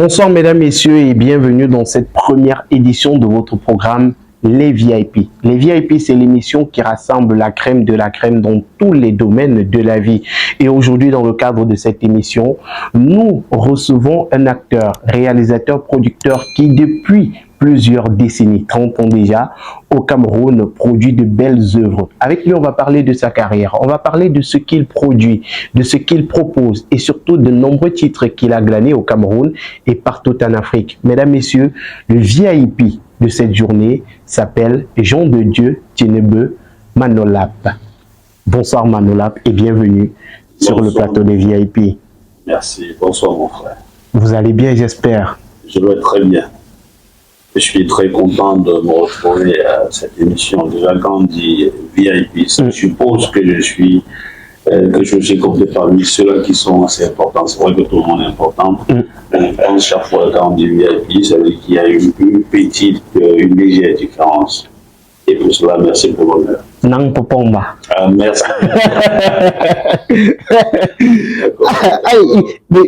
Bonsoir mesdames, messieurs et bienvenue dans cette première édition de votre programme Les VIP. Les VIP, c'est l'émission qui rassemble la crème de la crème dans tous les domaines de la vie. Et aujourd'hui, dans le cadre de cette émission, nous recevons un acteur, réalisateur, producteur qui depuis plusieurs décennies, 30 ans déjà, au Cameroun, produit de belles œuvres. Avec lui, on va parler de sa carrière, on va parler de ce qu'il produit, de ce qu'il propose et surtout de nombreux titres qu'il a glanés au Cameroun et partout en Afrique. Mesdames, messieurs, le VIP de cette journée s'appelle Jean de Dieu Tienebe Manolap. Bonsoir Manolap et bienvenue sur le plateau des VIP. Merci, bonsoir mon frère. Vous allez bien, j'espère? Je vais très bien. Je suis très content de me retrouver à cette émission. Déjà, quand on dit VIP, ça suppose que je suis compté parmi ceux-là qui sont assez importants. C'est vrai que tout le monde est important. On pense chaque fois quand on dit VIP, ça veut dire qu'il y a une petite, une légère différence. Et pour cela, merci pour l'honneur. Non, Popomba. Merci.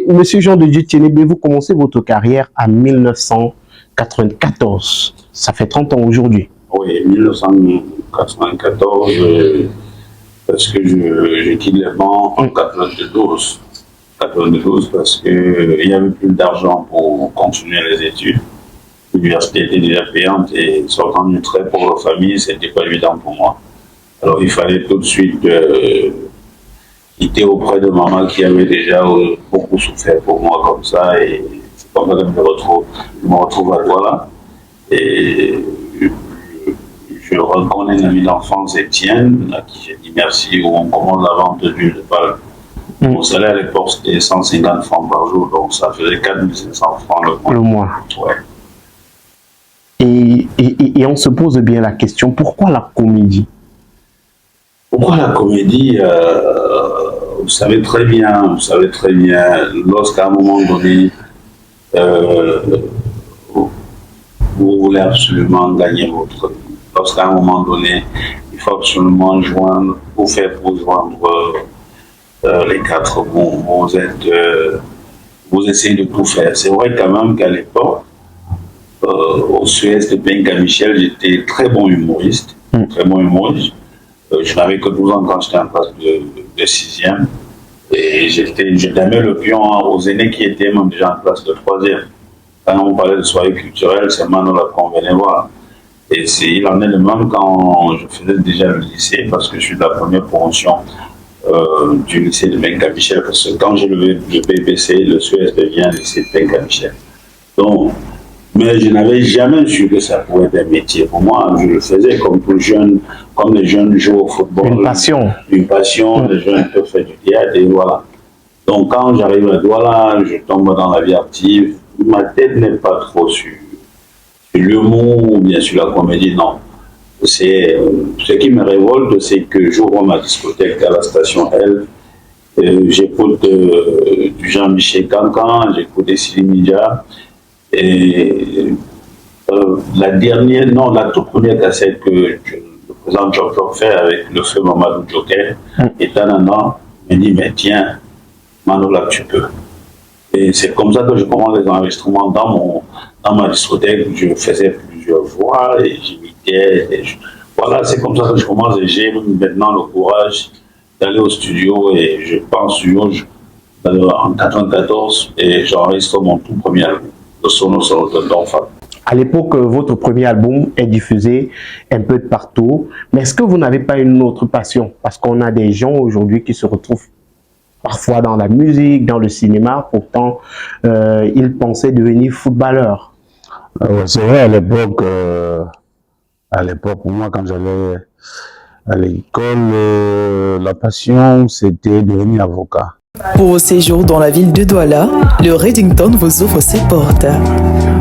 Monsieur Jean de Dieu Tienebe, vous commencez votre carrière en 1994. Ça fait 30 ans aujourd'hui. Oui, 1994, parce que je quitte les bancs en 92. 92 parce qu'il n'y avait plus d'argent pour continuer les études. L'université était déjà payante et sortant d'une très pauvre famille, c'était pas évident pour moi. Alors il fallait tout de suite quitter auprès de maman qui avait déjà beaucoup souffert pour moi comme ça. Et c'est comme ça que je me retrouve à Douala. Et je reconnais un ami d'enfance, Étienne, à qui j'ai dit merci, où on commande la vente d'huile de palme. Mon salaire à l'époque c'était 150 francs par jour, donc ça faisait 4500 francs le mois. Le mois. Ouais. Et on se pose bien la question, pourquoi la comédie? Pourquoi la comédie? Vous savez très bien, lorsqu'à un moment donné, vous voulez absolument gagner votre vie. Lorsqu'à un moment donné, il faut absolument joindre, les quatre bons. Vous essayez de tout faire. C'est vrai quand même qu'à l'époque, au Suez de Benga Michel, j'étais très bon humoriste. Je n'avais que 12 ans quand j'étais en classe de 6e. Et je donnais le pion aux aînés qui étaient même déjà en classe de 3e. Quand on parlait de soirée culturelle, c'est Manolap qu'on venait voir. Et il en est de même quand je faisais déjà le lycée, parce que je suis de la première promotion du lycée de Benga Michel. Parce que quand j'ai levé le BBC, le Suez devient le lycée de Benga Michel. Donc, mais je n'avais jamais su que ça pouvait être un métier. Pour moi, je le faisais comme tout jeune, comme les jeunes jouent au football. Une passion. Une passion, les jeunes peuvent faire du théâtre et voilà. Donc quand j'arrive à Douala, je tombe dans la vie active. Ma tête n'est pas trop sur l'humour ou bien sur la comédie, non. Ce qui me révolte, c'est que j'ouvre ma discothèque à la station L. J'écoute du Jean-Michel Cancan, j'écoute des Siliminja. Et la toute première cassette que le président Job fait avec le feu Mamadou Joker, et Tanana me dit, mais tiens, Manolap, tu peux. Et c'est comme ça que je commence les enregistrements dans ma discothèque. Je faisais plusieurs voix et j'imitais. Voilà, c'est comme ça que je commence et j'ai maintenant le courage d'aller au studio et je pense en 1994 et j'enregistre mon tout premier album. À l'époque, votre premier album est diffusé un peu de partout. Mais est-ce que vous n'avez pas une autre passion? Parce qu'on a des gens aujourd'hui qui se retrouvent parfois dans la musique, dans le cinéma. Pourtant, ils pensaient devenir footballeurs. C'est vrai, à l'époque, pour moi, quand j'allais à l'école, la passion, c'était devenir avocat. Pour vos séjours dans la ville de Douala, le Reddington vous ouvre ses portes.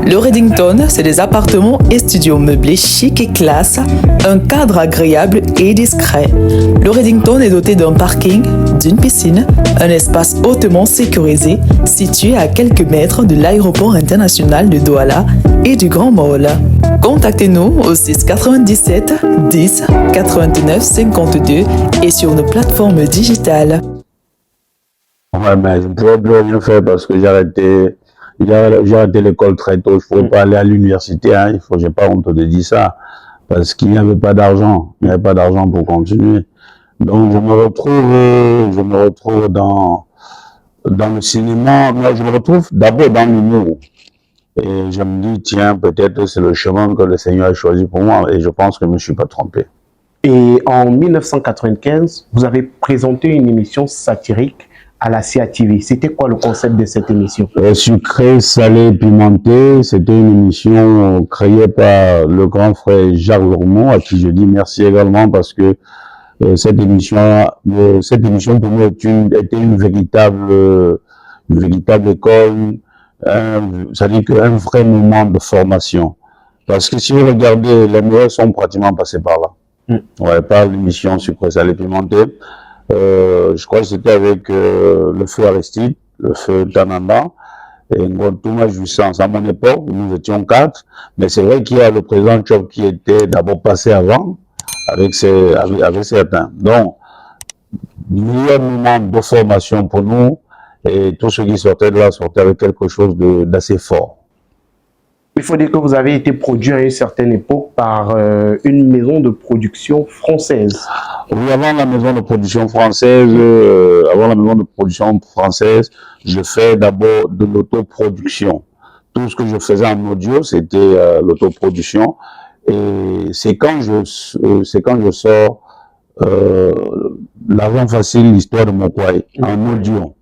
Le Reddington, c'est des appartements et studios meublés chics et classe, un cadre agréable et discret. Le Reddington est doté d'un parking, d'une piscine, un espace hautement sécurisé situé à quelques mètres de l'aéroport international de Douala et du Grand Mall. Contactez-nous au 6 97 10 89 52 et sur nos plateformes digitales. Ouais, mais je ne pouvais plus rien faire parce que j'ai arrêté j'ai arrêté l'école très tôt. Je ne pourrais pas aller à l'université. Hein. J'ai pas honte de dire ça. Parce qu'il n'y avait pas d'argent. Il n'y avait pas d'argent pour continuer. Donc, je me retrouve dans le cinéma. Mais je me retrouve d'abord dans l'humour. Et je me dis, tiens, peut-être c'est le chemin que le Seigneur a choisi pour moi. Et je pense que je ne me suis pas trompé. Et en 1995, vous avez présenté une émission satirique à la CATV. C'était quoi le concept de cette émission? Sucré, salé, pimenté. C'était une émission créée par le grand frère Jacques Lormeau, à qui je dis merci également parce que cette émission pour nous était une véritable école, c'est-à-dire qu'un vrai moment de formation. Parce que si vous regardez, les meilleurs sont pratiquement passés par là. Ouais, par l'émission Sucré, salé, pimenté. Je crois que c'était avec le feu Aristide, le feu Tananda et Ngontuma Jouissance. À mon époque, nous étions 4, mais c'est vrai qu'il y a le président Tchop qui était d'abord passé avant avec certains. Donc, meilleur moment de formation pour nous et tous ceux qui sortaient de là sortaient avec quelque chose d'assez fort. Il faut dire que vous avez été produit à une certaine époque par une maison de production française. Oui, avant la maison de production française, je fais d'abord de l'autoproduction. Tout ce que je faisais en audio, c'était l'autoproduction. Et c'est quand je sors L'argent facile, l'histoire de Mokwai, en audio.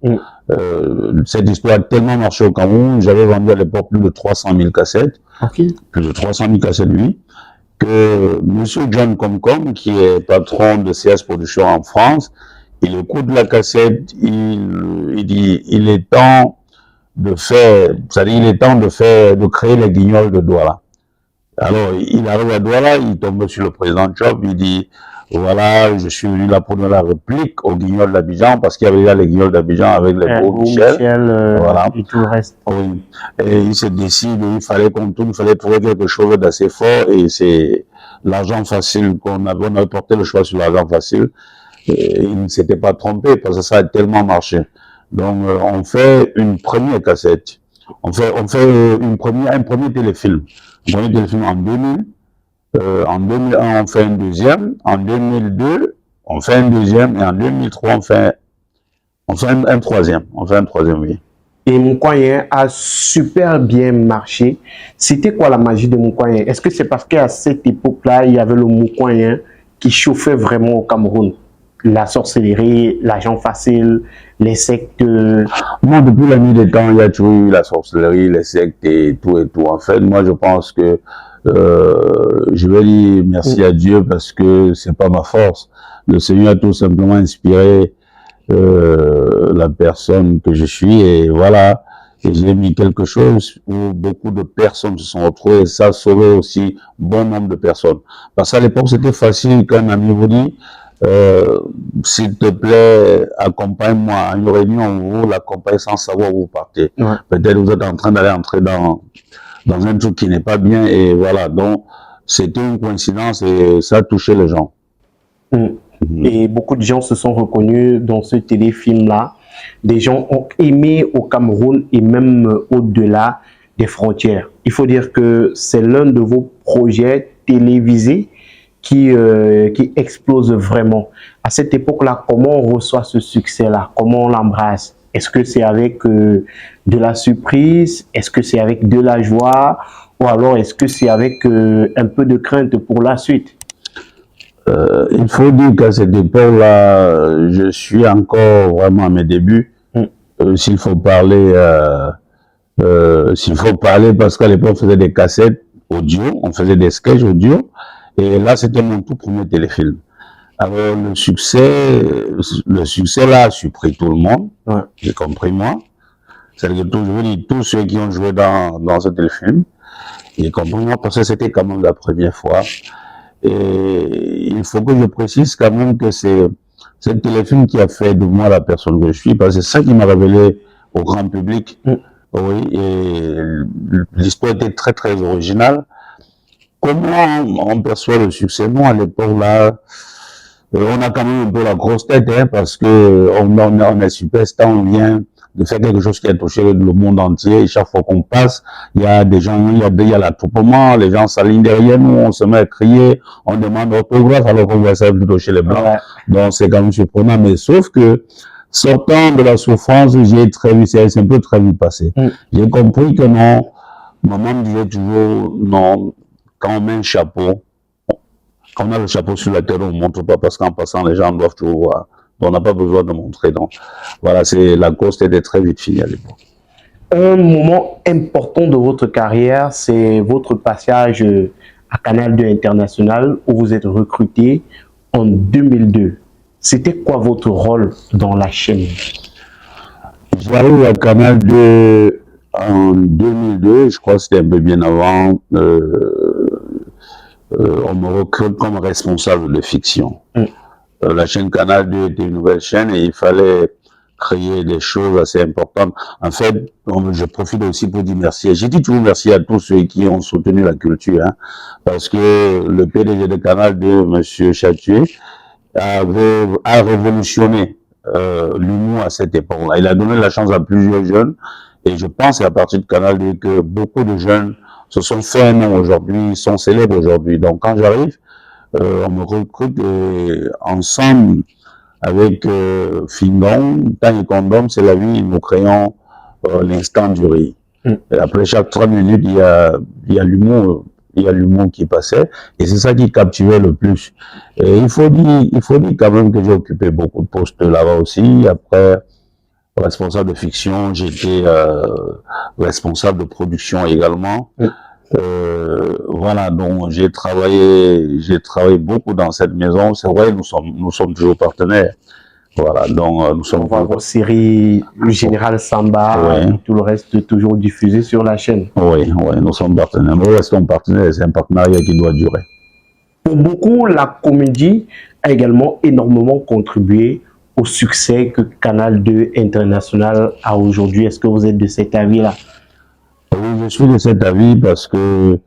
Cette histoire a tellement marché au Cameroun, j'avais vendu à l'époque plus de 300 000 cassettes, plus de 300 000 cassettes, oui, que Monsieur John Comcom, qui est patron de CS Production en France, il écoute la cassette, il dit, il est temps de créer les guignols de Douala. Alors, il arrive à Douala, il tombe sur le président Tchop, il dit, voilà, je suis venu là pour donner la réplique aux guignols d'Abidjan, parce qu'il y avait déjà les guignols d'Abidjan avec les beaux Michel, voilà. Et tout le reste. Oui. Et il se décide, il fallait trouver quelque chose d'assez fort, et c'est l'argent facile on avait porté le choix sur l'argent facile, et il ne s'était pas trompé, parce que ça a tellement marché. Donc, on fait une première cassette. On fait un premier téléfilm. Un premier téléfilm en 2000. En 2001, on fait un deuxième. En 2002, on fait un deuxième. Et en 2003, on fait un troisième. On fait un troisième, oui. Et Moukouayen a super bien marché. C'était quoi la magie de Moukouayen? Est-ce que c'est parce qu'à cette époque-là, il y avait le Moukouayen qui chauffait vraiment au Cameroun? La sorcellerie, l'argent facile, les sectes. Moi, depuis la nuit des temps, il y a toujours eu la sorcellerie, les sectes et tout et tout. En fait, moi, je pense que je vais dire merci à Dieu parce que c'est pas ma force. Le Seigneur a tout simplement inspiré la personne que je suis et voilà. Et j'ai mis quelque chose où beaucoup de personnes se sont retrouvées et ça a sauvé aussi bon nombre de personnes. Parce qu'à l'époque, c'était facile quand un ami vous dit s'il te plaît, accompagne-moi à une réunion où vous l'accompagnez sans savoir où vous partez. Ouais. Peut-être vous êtes en train d'aller entrer dans un truc qui n'est pas bien et voilà. Donc, c'était une coïncidence et ça a touché les gens. Et beaucoup de gens se sont reconnus dans ce téléfilm-là. Des gens ont aimé au Cameroun et même au-delà des frontières. Il faut dire que c'est l'un de vos projets télévisés qui explose vraiment. À cette époque-là, comment on reçoit ce succès-là? Comment on l'embrasse? Est-ce que c'est avec de la surprise? Est-ce que c'est avec de la joie? Ou alors est-ce que c'est avec un peu de crainte pour la suite? Il faut dire qu'à cette époque-là, je suis encore vraiment à mes débuts. S'il faut parler parce qu'à l'époque, on faisait des cassettes audio, on faisait des sketchs audio. Et là, c'était mon tout premier téléfilm. Alors, le succès là a surpris tout le monde, y compris moi. C'est-à-dire que tous ceux qui ont joué dans ce téléfilm, y compris moi, parce que c'était quand même la première fois. Et il faut que je précise quand même que c'est ce téléfilm qui a fait de moi la personne que je suis, parce que c'est ça qui m'a révélé au grand public. Oui, et l'histoire était très, très originale. Comment on perçoit le succès? Nous, à l'époque, là, on a quand même un peu la grosse tête, hein, parce que on est superstar, on vient de faire quelque chose qui a touché le monde entier. Et chaque fois qu'on passe, il y a des gens, il y a l'attroupement, les gens s'alignent derrière nous, on se met à crier, on demande autographe alors qu'on voit ça plutôt chez les Blancs. Ouais. Donc c'est quand même surprenant. Mais sauf que, sortant de la souffrance, j'ai très vite, c'est un peu très vite passé. J'ai compris que non, maman me disait toujours, non, quand on met un chapeau, quand on a le chapeau sur la tête, on ne montre pas parce qu'en passant, les gens doivent toujours voir. Donc, on n'a pas besoin de montrer. Donc, voilà, la cause était très vite finie à l'époque. Un moment important de votre carrière, c'est votre passage à Canal 2 International où vous êtes recruté en 2002. C'était quoi votre rôle dans la chaîne? J'arrive à Canal 2 en 2002, je crois que c'était un peu bien avant. On me recrute comme responsable de fiction. La chaîne Canal 2 était une nouvelle chaîne et il fallait créer des choses assez importantes. En fait, je profite aussi pour dire merci. J'ai dit toujours merci à tous ceux qui ont soutenu la culture, hein, parce que le PDG de Canal 2, Monsieur Chatué, a révolutionné l'humour à cette époque-là. Il a donné la chance à plusieurs jeunes et je pense à partir de Canal 2 que beaucoup de jeunes se sont fait un nom aujourd'hui, sont célèbres aujourd'hui. Donc quand j'arrive, on me recrute ensemble avec Fingon, Temps et Condom, c'est la vie, nous créons l'instant du rire. Et après chaque 3 minutes, il y a l'humour qui passait, et c'est ça qui captivait le plus. Et il faut dire quand même que j'ai occupé beaucoup de postes là-bas aussi. Après, responsable de fiction, j'étais responsable de production également. Voilà, donc j'ai travaillé beaucoup dans cette maison. C'est vrai, nous sommes toujours partenaires. Voilà, donc nous sommes. Vos séries, le Général Samba, et tout le reste toujours diffusé sur la chaîne. Oui, nous sommes partenaires. Nous restons partenaires, c'est un partenariat qui doit durer. Pour beaucoup, la comédie a également énormément contribué au succès que Canal 2 International a aujourd'hui. Est-ce que vous êtes de cet avis-là? Oui, je suis de cet avis parce que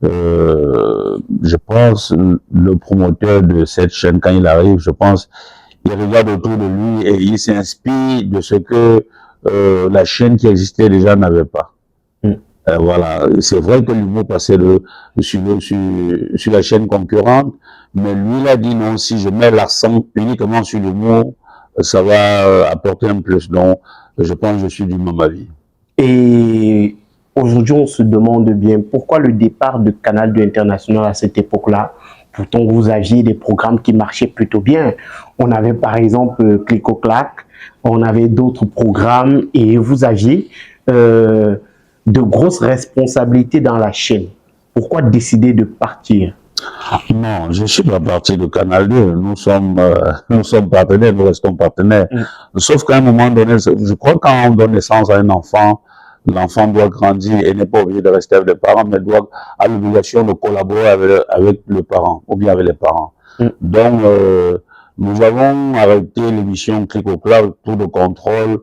je pense le promoteur de cette chaîne, quand il arrive, je pense, il regarde autour de lui et il s'inspire de ce que la chaîne qui existait déjà n'avait pas. Voilà, c'est vrai que l'humour passait sur la chaîne concurrente, mais lui il a dit non, si je mets l'accent uniquement sur l'humour, ça va apporter un plus. Donc, je pense que je suis du même avis. Et aujourd'hui, on se demande bien pourquoi le départ de Canal 2 International à cette époque-là. Pourtant, vous aviez des programmes qui marchaient plutôt bien. On avait par exemple Clic au Clac, on avait d'autres programmes et vous aviez de grosses responsabilités dans la chaîne. Pourquoi décider de partir? Non, je ne suis pas parti de Canal 2. Nous sommes partenaires, nous restons partenaires. Sauf qu'à un moment donné, je crois que quand on donne naissance à un enfant, l'enfant doit grandir et n'est pas obligé de rester avec les parents, mais a l'obligation de collaborer avec le parent ou bien avec les parents. Donc, nous avons arrêté l'émission Clic au Clac, Tour de contrôle,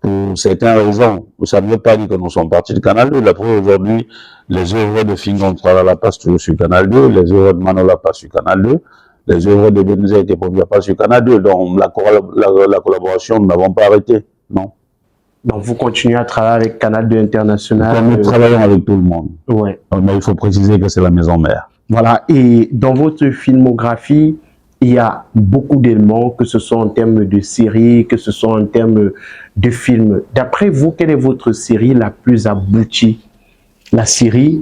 pour certaines raisons. Ça ne veut pas dire que nous sommes partis de Canal 2. La preuve aujourd'hui, les œuvres de Fingon Tralala passent toujours sur Canal 2, les œuvres de Manola passent sur Canal 2, les œuvres de Benza et Tepobia passent sur Canal 2. Donc, la collaboration, nous n'avons pas arrêté, non. Donc, vous continuez à travailler avec Canal 2 International. Nous travaillons avec tout le monde. Ouais. Mais il faut préciser que c'est la maison mère. Voilà. Et dans votre filmographie, il y a beaucoup d'éléments, que ce soit en termes de séries, que ce soit en termes de films. D'après vous, quelle est votre série la plus aboutie? La série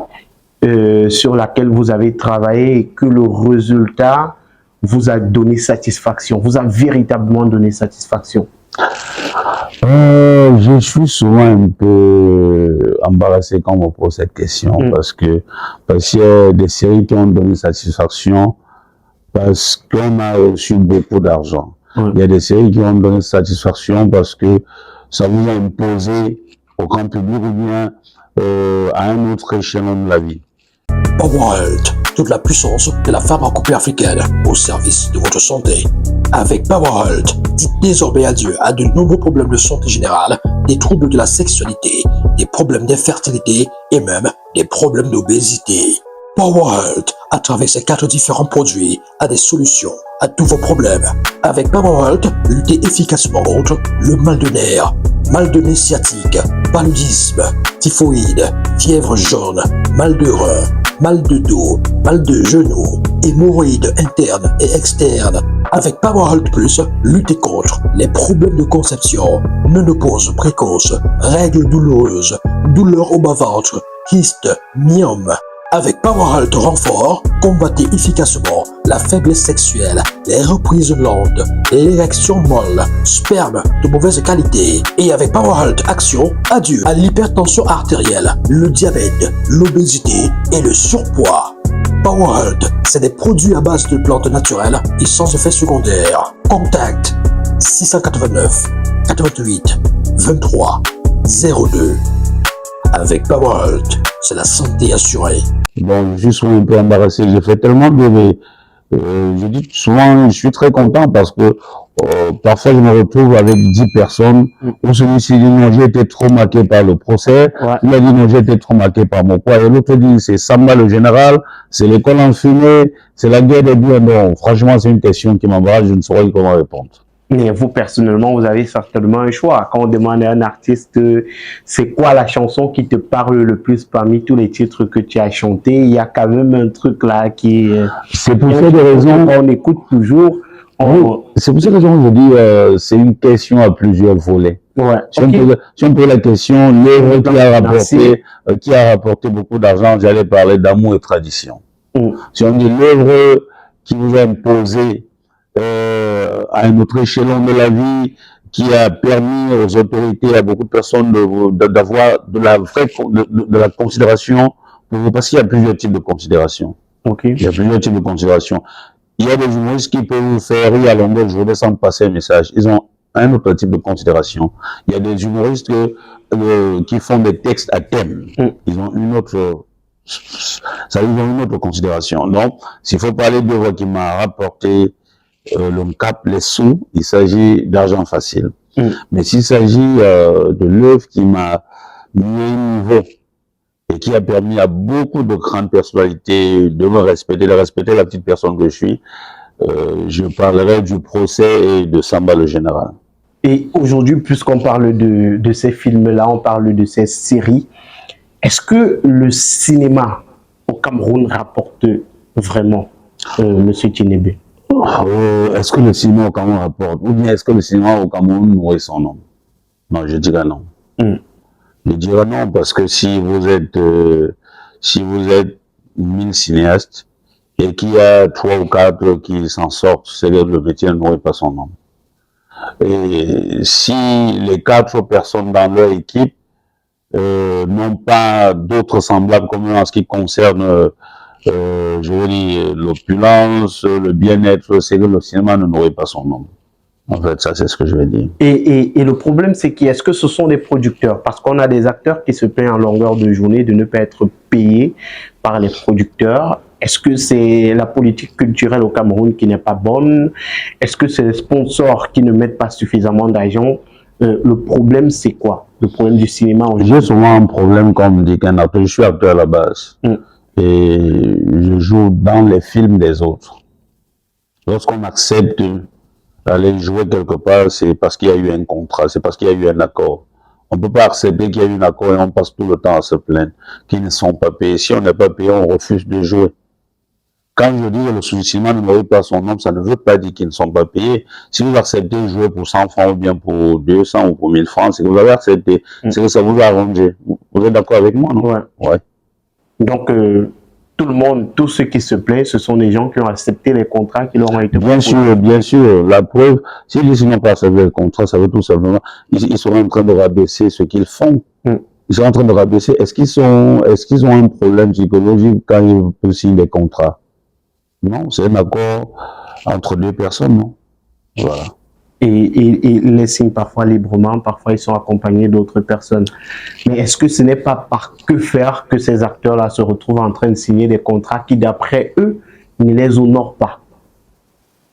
sur laquelle vous avez travaillé et que le résultat vous a donné satisfaction, vous a véritablement donné satisfaction? Je suis souvent un peu embarrassé quand on me pose cette question parce qu'il y a des séries qui ont donné satisfaction parce qu'on a reçu beaucoup d'argent. Il y a des séries qui ont donné satisfaction parce que ça vous a imposé au grand public ou bien à un autre échelon de la vie. Powerhealth, toute la puissance de la pharmacopée africaine au service de votre santé. Avec Powerhealth, dites désormais adieu à de nombreux problèmes de santé générale, des troubles de la sexualité, des problèmes d'infertilité et même des problèmes d'obésité. Powerhealth, à travers ses 4 différents produits, a des solutions à tous vos problèmes. Avec Powerhealth, luttez efficacement contre le mal de nerfs, mal de nez sciatique, paludisme, typhoïde, fièvre jaune, mal de rein, mal de dos, mal de genoux, hémorroïdes internes et externes. Avec PowerHealth Plus, luttez contre les problèmes de conception, ménopause précoce, règles douloureuses, douleurs au bas-ventre, kyste, myome. Avec PowerHealth Renfort, combattez efficacement la faiblesse sexuelle, les reprises lentes, l'érection molle, sperme de mauvaise qualité. Et avec PowerHealth Action, adieu à l'hypertension artérielle, le diabète, l'obésité et le surpoids. PowerHealth, c'est des produits à base de plantes naturelles et sans effet secondaire. Contact 689 88 23 02. Avec PowerHealth, c'est la santé assurée. Bon, je suis souvent un peu embarrassé. J'ai fait tellement de... je dis souvent, je suis très content parce que parfois je me retrouve avec 10 personnes où celui-ci dit non, j'ai été trop marqué par le procès, il a dit non, j'ai été trop marqué par mon poids, et l'autre dit c'est Samba le général, c'est l'école en fumée, c'est la guerre des biens. Non, franchement, c'est une question qui m'embarrasse, je ne saurais comment répondre. Mais vous, personnellement, vous avez certainement un choix. Quand on demande à un artiste, c'est quoi la chanson qui te parle le plus parmi tous les titres que tu as chantés, il y a quand même un truc là qui... C'est pour ces raisons... On écoute toujours... C'est pour cette raison que je dis c'est une question à plusieurs volets. Ouais, si on pose la question, l'œuvre qui a rapporté beaucoup d'argent, j'allais parler d'amour et tradition. Si on dit l'œuvre qui vous a imposé à un autre échelon de la vie, qui a permis aux autorités, à beaucoup de personnes d'avoir de la considération pour vous, parce qu'il y a plusieurs types de considération. Il y a plusieurs types de considération. Il y a des humoristes qui peuvent vous faire rire à longueur de journée sans passer un message. Ils ont un autre type de considération. Il y a des humoristes qui font des textes à thème. Ils ont une autre... Ça, ils ont une autre considération. Donc, s'il faut parler d'œuvre qui m'a rapporté le cap, les sous, il s'agit d'argent facile. Mais s'il s'agit de l'œuvre qui m'a mis au niveau et qui a permis à beaucoup de grandes personnalités de me respecter, de respecter la petite personne que je suis, je parlerai du procès et de Samba le général. Et aujourd'hui, puisqu'on parle de ces films-là, on parle de ces séries, est-ce que le cinéma au Cameroun rapporte vraiment, Monsieur Tinébé? Est-ce que le cinéma au Cameroun rapporte? Ou bien est-ce que le cinéma au Cameroun nourrit son nom? Non, je dirais non. Je dirais non, parce que si vous êtes 1000 cinéastes et qu'il y a 3 ou 4 qui s'en sortent, c'est que le métier ne nourrit pas son nom. Et si les 4 personnes dans leur équipe n'ont pas d'autres semblables comme en ce qui concerne, je veux dire, l'opulence, le bien-être, c'est que le cinéma ne nourrit pas son nom. En fait, ça, c'est ce que je veux dire. Et le problème, c'est est-ce que ce sont des producteurs? Parce qu'on a des acteurs qui se plaignent en longueur de journée de ne pas être payés par les producteurs. Est-ce que c'est la politique culturelle au Cameroun qui n'est pas bonne? Est-ce que c'est les sponsors qui ne mettent pas suffisamment d'argent? Le problème, c'est quoi? Le problème du cinéma aujourd'hui? J'ai souvent un problème, comme dit qu'un acteur. Je suis acteur à la base. Et je joue dans les films des autres. Lorsqu'on accepte d'aller jouer quelque part, c'est parce qu'il y a eu un contrat, c'est parce qu'il y a eu un accord. On ne peut pas accepter qu'il y a eu un accord et on passe tout le temps à se plaindre qu'ils ne sont pas payés. Si on n'est pas payé, on refuse de jouer. Quand je dis que le cinéma ne nourrit pas son nom, ça ne veut pas dire qu'ils ne sont pas payés. Si vous acceptez de jouer pour 100 francs ou bien pour 200 ou pour 1000 francs, c'est que vous avez accepté. C'est que ça vous a arrangé. Vous êtes d'accord avec moi, non? Ouais. Donc, tout le monde, tous ceux qui se plaignent, ce sont des gens qui ont accepté les contrats qui leur ont été proposés. Bien sûr. La preuve, s'ils n'ont pas accepté le contrat, ça veut tout simplement, ils sont en train de rabaisser ce qu'ils font. Ils sont en train de rabaisser. Est-ce qu'ils ont un problème psychologique quand ils signent des contrats? Non, c'est un accord entre 2 personnes, non? Voilà. Et ils les signent parfois librement, parfois ils sont accompagnés d'autres personnes. Mais est-ce que ce n'est pas par que faire que ces acteurs-là se retrouvent en train de signer des contrats qui, d'après eux, ne les honorent pas?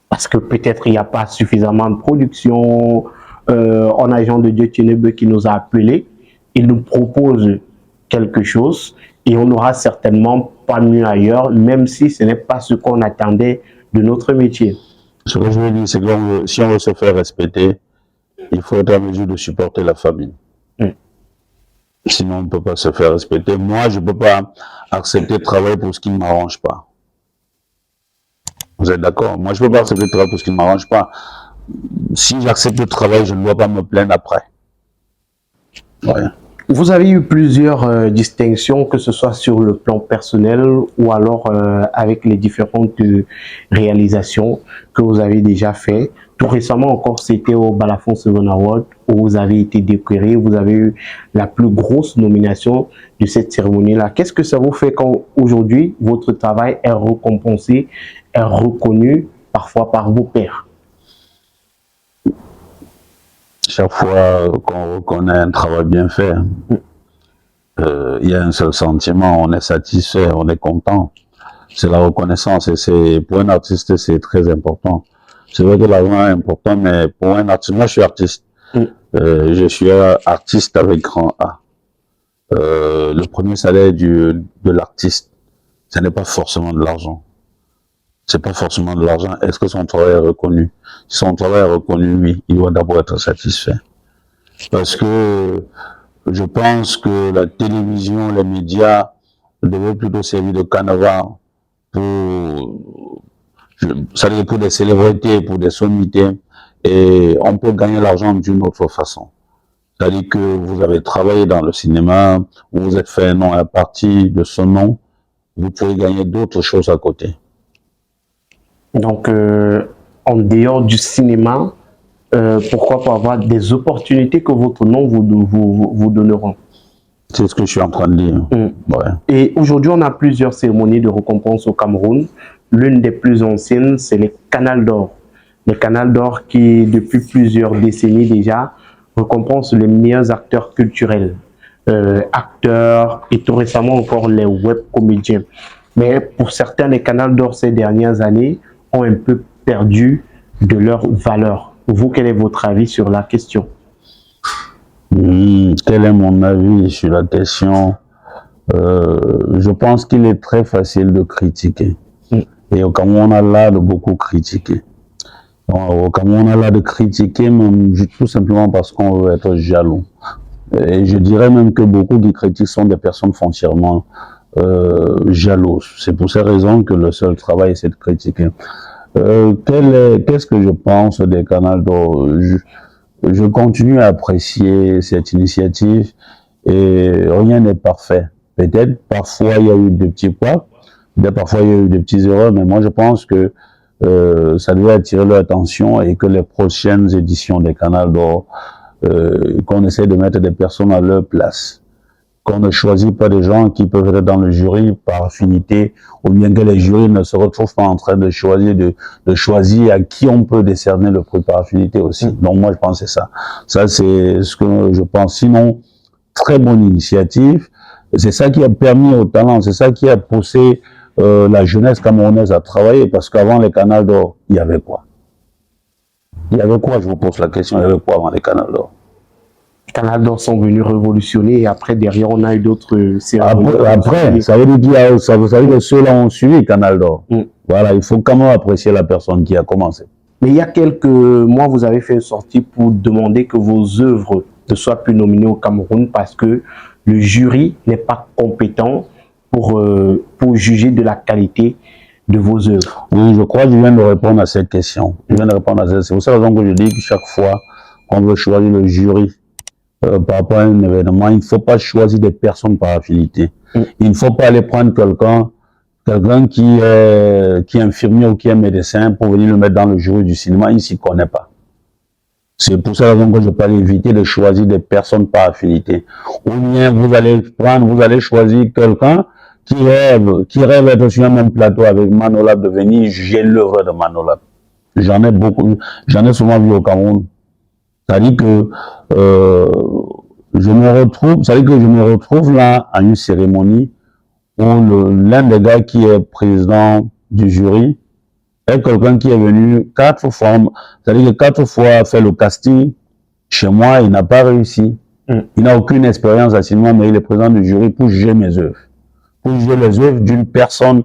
Parce que peut-être il n'y a pas suffisamment de production. On a agent de Dieu Tinébé qui nous a appelés, il nous propose quelque chose et on n'aura certainement pas mieux ailleurs, même si ce n'est pas ce qu'on attendait de notre métier. Ce que je veux dire, c'est que si on veut se faire respecter, il faut être en mesure de supporter la famille. Sinon, on ne peut pas se faire respecter. Moi, je ne peux pas accepter de travailler pour ce qui ne m'arrange pas. Vous êtes d'accord? Moi, je ne peux pas accepter de travailler pour ce qui ne m'arrange pas. Si j'accepte le travail, je ne dois pas me plaindre après. Ouais. Vous avez eu plusieurs distinctions, que ce soit sur le plan personnel ou alors avec les différentes réalisations que vous avez déjà fait. Tout récemment encore, c'était au Balafon Seven Award où vous avez été décoré, vous avez eu la plus grosse nomination de cette cérémonie-là. Qu'est-ce que ça vous fait quand aujourd'hui votre travail est récompensé, est reconnu parfois par vos pairs? Chaque fois qu'on reconnaît un travail bien fait, il y a un seul sentiment, on est satisfait, on est content. C'est la reconnaissance et pour un artiste, c'est très important. C'est vrai que l'argent est important, mais pour un artiste, moi je suis artiste. Je suis artiste avec grand A. Le premier salaire de l'artiste, ce n'est pas forcément de l'argent. C'est pas forcément de l'argent. Est-ce que son travail est reconnu? Si son travail est reconnu, oui, il doit d'abord être satisfait. Parce que je pense que la télévision, les médias devaient plutôt servir de canevas pour des célébrités, pour des sommités, et on peut gagner l'argent d'une autre façon. C'est-à-dire que vous avez travaillé dans le cinéma, vous vous êtes fait un nom à partir de ce nom, vous pouvez gagner d'autres choses à côté. Donc, en dehors du cinéma, pourquoi pas avoir des opportunités que votre nom vous donneront? C'est ce que je suis en train de dire. Ouais. Et aujourd'hui, on a plusieurs cérémonies de récompense au Cameroun. L'une des plus anciennes, c'est les Canals d'Or. Les Canals d'Or qui, depuis plusieurs décennies déjà, récompensent les meilleurs acteurs culturels, acteurs et tout récemment encore les web comédiens. Mais pour certains, les Canals d'Or ces dernières années ont un peu perdu de leur valeur. Vous, quel est votre avis sur la question? Quel est mon avis sur la question? Je pense qu'il est très facile de critiquer. Et au Cameroun, on a l'art de beaucoup critiquer. Au Cameroun, on a l'art de critiquer, même tout simplement parce qu'on veut être jaloux. Et je dirais même que beaucoup qui critiquent sont des personnes foncièrement jalouses. C'est pour ces raisons que le seul travail, c'est de critiquer. Qu'est-ce que je pense des Canals d'Or? Je continue à apprécier cette initiative et rien n'est parfait. Peut-être parfois il y a eu des petits points, peut-être parfois il y a eu des petites erreurs, mais moi je pense que ça devait attirer leur attention et que les prochaines éditions des Canals d'Or, qu'on essaie de mettre des personnes à leur place. Qu'on ne choisit pas des gens qui peuvent être dans le jury par affinité, ou bien que les jurys ne se retrouvent pas en train de choisir à qui on peut décerner le prix par affinité aussi. Donc moi je pense que c'est ça. Ça c'est ce que je pense. Sinon, très bonne initiative. C'est ça qui a permis aux talents, c'est ça qui a poussé la jeunesse camerounaise à travailler, parce qu'avant les Canals d'Or, il y avait quoi? Il y avait quoi, je vous pose la question, il y avait quoi avant les Canals d'Or? Les Canals d'Or sont venus révolutionner et après, derrière, on a eu d'autres cérémonies. Après, ça veut dire que ceux-là ont suivi Canals d'Or. Voilà, il faut quand même apprécier la personne qui a commencé. Mais il y a quelques mois, vous avez fait une sortie pour demander que vos œuvres ne soient plus nominées au Cameroun parce que le jury n'est pas compétent pour juger de la qualité de vos œuvres. Oui, je crois que je viens de répondre à cette question. C'est pour cette raison que je dis que chaque fois qu'on veut choisir le jury par rapport à un événement, il ne faut pas choisir des personnes par affinité. Il ne faut pas aller prendre quelqu'un qui est infirmier ou qui est médecin pour venir le mettre dans le jury du cinéma, il ne s'y connaît pas. C'est pour ça que je peux éviter de choisir des personnes par affinité. Ou bien vous allez choisir quelqu'un qui rêve d'être sur un même plateau avec Manolab, de venir juger l'œuvre de Manolab. J'en ai souvent vu au Cameroun. C'est-à-dire que je me retrouve là à une cérémonie où l'un des gars qui est président du jury est quelqu'un qui est venu 4 fois, c'est-à-dire que 4 fois fait le casting. Chez moi, il n'a pas réussi. Il n'a aucune expérience à cinéma, mais il est président du jury pour juger mes œuvres. Pour juger les œuvres d'une personne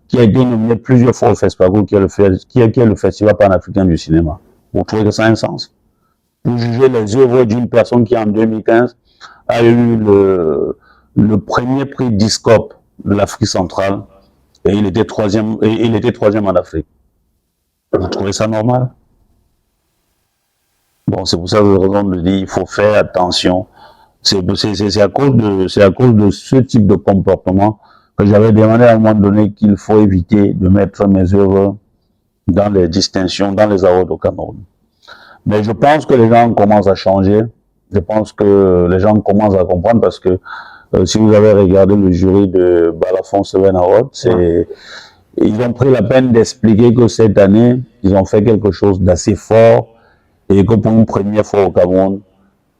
qui a été nominée plusieurs fois au FESPACO, qui est le Festival panafricain du cinéma. Vous trouvez que ça a un sens? pour juger les œuvres d'une personne qui, en 2015, a eu le premier prix Discope de l'Afrique centrale, et il était troisième en Afrique. Vous trouvez ça normal? Bon, c'est pour ça que j'ai raison de dire, il faut faire attention. C'est à cause de ce type de comportement que j'avais demandé à un moment donné qu'il faut éviter de mettre mes œuvres dans les distinctions, dans les awards au Cameroun. Mais je pense que les gens commencent à changer. Je pense que les gens commencent à comprendre parce que si vous avez regardé le jury de Balafon Seven Award, ils ont pris la peine d'expliquer que cette année, ils ont fait quelque chose d'assez fort et que pour une première fois au Cameroun,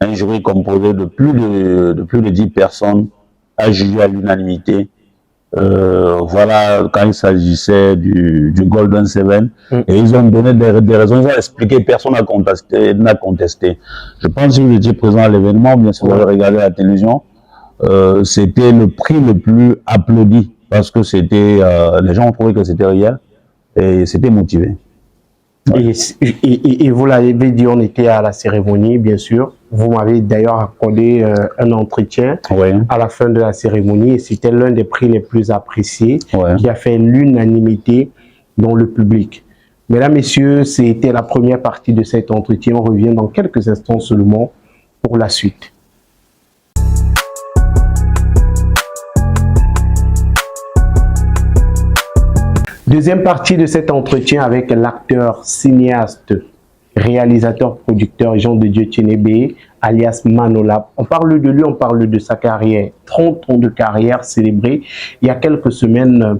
un jury composé de plus de 10 personnes a jugé à l'unanimité. Voilà, quand il s'agissait du Golden Seven, et ils ont donné des raisons, ils ont expliqué, personne n'a contesté. Je pense que si vous étiez présent à l'événement, bien sûr, vous avez regardé la télévision, c'était le prix le plus applaudi, parce que les gens ont trouvé que c'était réel, et c'était motivé. Et vous l'avez dit, on était à la cérémonie, bien sûr. Vous m'avez d'ailleurs accordé un entretien à la fin de la cérémonie et c'était l'un des prix les plus appréciés qui a fait l'unanimité dans le public. Mesdames, Messieurs, c'était la première partie de cet entretien. On revient dans quelques instants seulement pour la suite. Deuxième partie de cet entretien avec l'acteur, cinéaste, réalisateur, producteur Jean de Dieu Tienebe, alias Manolap. On parle de lui, on parle de sa carrière. 30 ans de carrière célébrée il y a quelques semaines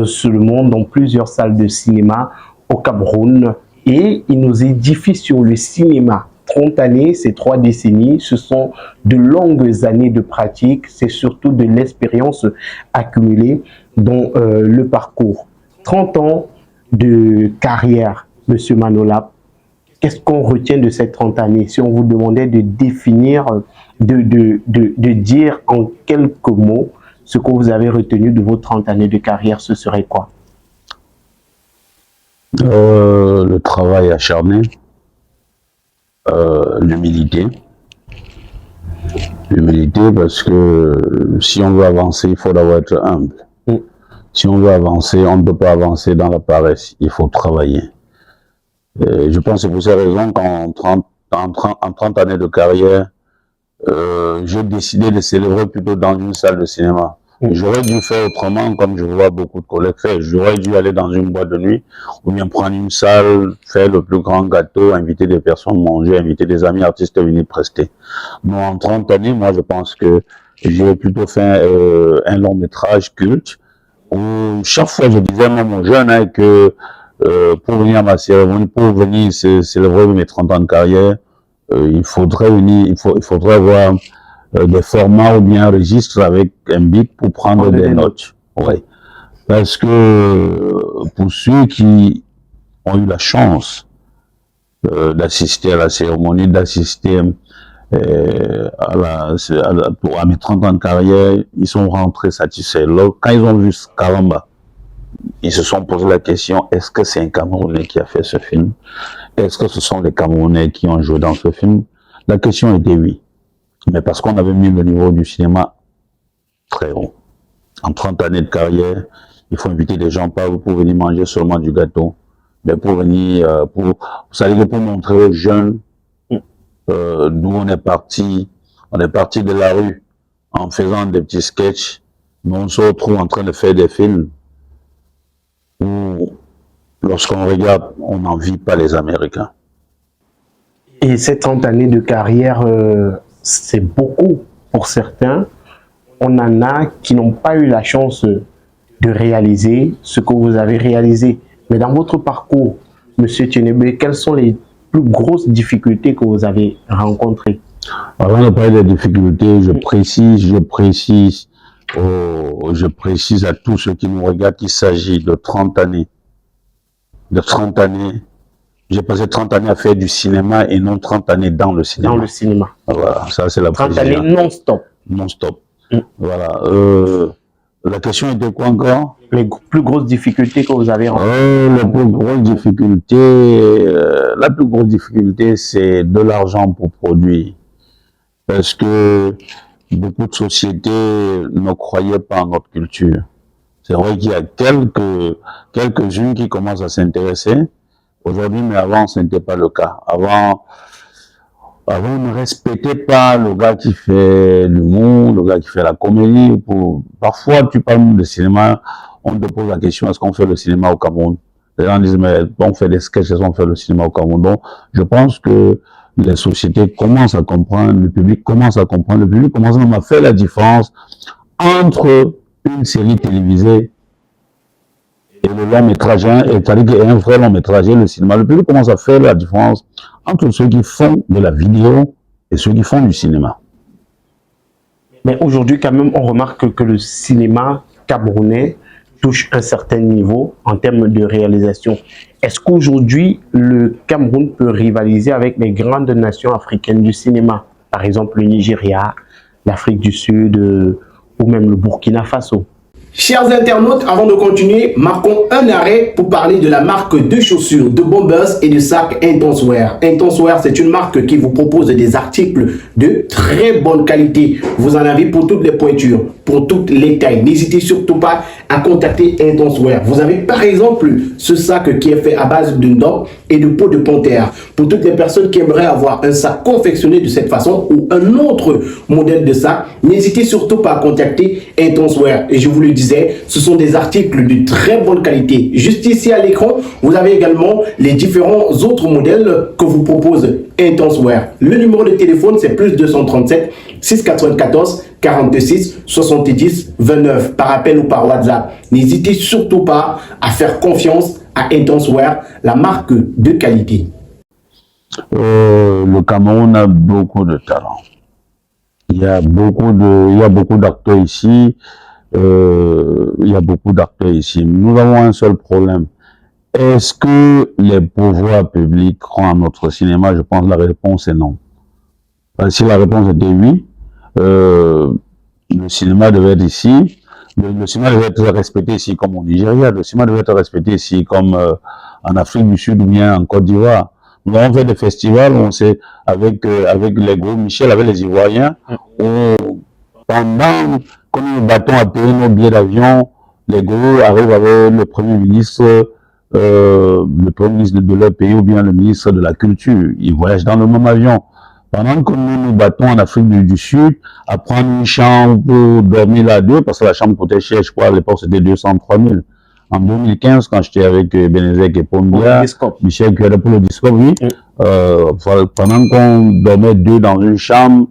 seulement dans plusieurs salles de cinéma au Cameroun. Et il nous édifie sur le cinéma. 30 années, c'est 3 décennies, ce sont de longues années de pratique, c'est surtout de l'expérience accumulée dans le parcours. 30 ans de carrière, Monsieur Manolap. Qu'est-ce qu'on retient de ces 30 années? Si on vous demandait de définir, de dire en quelques mots ce que vous avez retenu de vos 30 années de carrière, ce serait quoi? Le travail acharné, l'humilité. L'humilité parce que si on veut avancer, il faut d'abord être humble. Si on veut avancer, on ne peut pas avancer dans la paresse, il faut travailler. Et je pense que c'est pour ces raisons qu'en 30 années de carrière, j'ai décidé de célébrer plutôt dans une salle de cinéma. J'aurais dû faire autrement, comme je vois beaucoup de collègues faire. J'aurais dû aller dans une boîte de nuit, ou bien prendre une salle, faire le plus grand gâteau, inviter des personnes manger, inviter des amis artistes à venir prester. Mais en 30 années, moi, je pense que j'ai plutôt fait un long métrage culte, où chaque fois je disais même aux jeunes que pour venir à ma cérémonie, pour venir célébrer mes 30 ans de carrière, il faudrait avoir des formats ou bien un registre avec un bic pour prendre des notes. Ouais. Parce que pour ceux qui ont eu la chance d'assister à la cérémonie, d'assister à mes 30 ans de carrière, ils sont rentrés satisfaits. Quand ils ont vu Kalamba, ils se sont posé la question, est-ce que c'est un Camerounais qui a fait ce film? Est-ce que ce sont les Camerounais qui ont joué dans ce film? La question était oui. Mais parce qu'on avait mis le niveau du cinéma très haut. En 30 années de carrière, il faut inviter des gens pas pour venir manger seulement du gâteau, mais pour venir, pour montrer aux jeunes d'où on est parti. On est parti de la rue en faisant des petits sketchs, mais on se retrouve en train de faire des films où, lorsqu'on regarde, on n'en vit pas les Américains. Et ces 30 années de carrière, c'est beaucoup pour certains. On en a qui n'ont pas eu la chance de réaliser ce que vous avez réalisé. Mais dans votre parcours, Monsieur Tienebe, quelles sont les plus grosses difficultés que vous avez rencontrées? Avant de parler des difficultés, je précise à tous ceux qui nous regardent qu'il s'agit de 30 années. De 30 années. J'ai passé 30 années à faire du cinéma et non 30 années dans le cinéma. Dans le cinéma. Voilà, ça c'est la 30 années non-stop. Non-stop. Voilà. La question était quoi encore? Les plus grosses difficultés que vous avez rencontrées? La plus grosse difficulté, c'est de l'argent pour produire. Parce que beaucoup de sociétés ne croyaient pas en notre culture. C'est vrai qu'il y a quelques-unes qui commencent à s'intéresser aujourd'hui, mais avant, ce n'était pas le cas. Avant, on ne respectait pas le gars qui fait l'humour, le gars qui fait la comédie. Parfois, tu parles de cinéma, on te pose la question, est-ce qu'on fait le cinéma au Cameroun? Les gens disent, mais on fait des sketchs, est-ce qu'on fait le cinéma au Cameroun? Donc, je pense que les sociétés commencent à comprendre, le public commence à comprendre, le public commence même à faire la différence entre une série télévisée et le long métrage, c'est-à-dire un vrai long métrage et le cinéma. Le public commence à faire la différence entre ceux qui font de la vidéo et ceux qui font du cinéma. Mais aujourd'hui, quand même, on remarque que le cinéma camerounais touche un certain niveau en termes de réalisation. Est-ce qu'aujourd'hui, le Cameroun peut rivaliser avec les grandes nations africaines du cinéma? Par exemple, le Nigeria, l'Afrique du Sud ou même le Burkina Faso? Chers internautes, avant de continuer, marquons un arrêt pour parler de la marque de chaussures, de bombers et de sacs Intenswear. Intenswear, c'est une marque qui vous propose des articles de très bonne qualité. Vous en avez pour toutes les pointures, pour toutes les tailles. N'hésitez surtout pas à contacter Intenswear. Vous avez par exemple ce sac qui est fait à base de dents et de peau de panthère. Pour toutes les personnes qui aimeraient avoir un sac confectionné de cette façon ou un autre modèle de sac, n'hésitez surtout pas à contacter Intenswear. Et je vous le disais, ce sont des articles de très bonne qualité. Juste ici à l'écran, vous avez également les différents autres modèles que vous propose Intenswear. Le numéro de téléphone, c'est plus 237 694 46 70 29 par appel ou par WhatsApp. N'hésitez surtout pas à faire confiance à Intenswear, la marque de qualité. Le Cameroun a beaucoup de talent. Il y a beaucoup d'acteurs ici. Nous avons un seul problème. Est-ce que les pouvoirs publics croient à notre cinéma? Je pense que la réponse est non. Si la réponse était oui, le cinéma devait être ici. Le cinéma devait être respecté ici comme au Nigeria. Le cinéma devait être respecté ici comme en Afrique du Sud ou bien en Côte d'Ivoire. Nous avons fait des festivals où on s'est avec les groupes Michel, avec les Ivoiriens, où pendant que nous battons à payer nos billets d'avion, les groupes arrivent avec le Premier ministre de leur pays ou bien le ministre de la Culture. Ils voyagent dans le même avion. Pendant que nous nous battons en Afrique du Sud à prendre une chambre pour dormir là deux, parce que la chambre coûtait cher, je crois, à l'époque c'était 203 000. En 2015, quand j'étais avec Benezek et Pombia, Michel qui était pour le Discovery, oui, pendant qu'on dormait deux dans une chambre,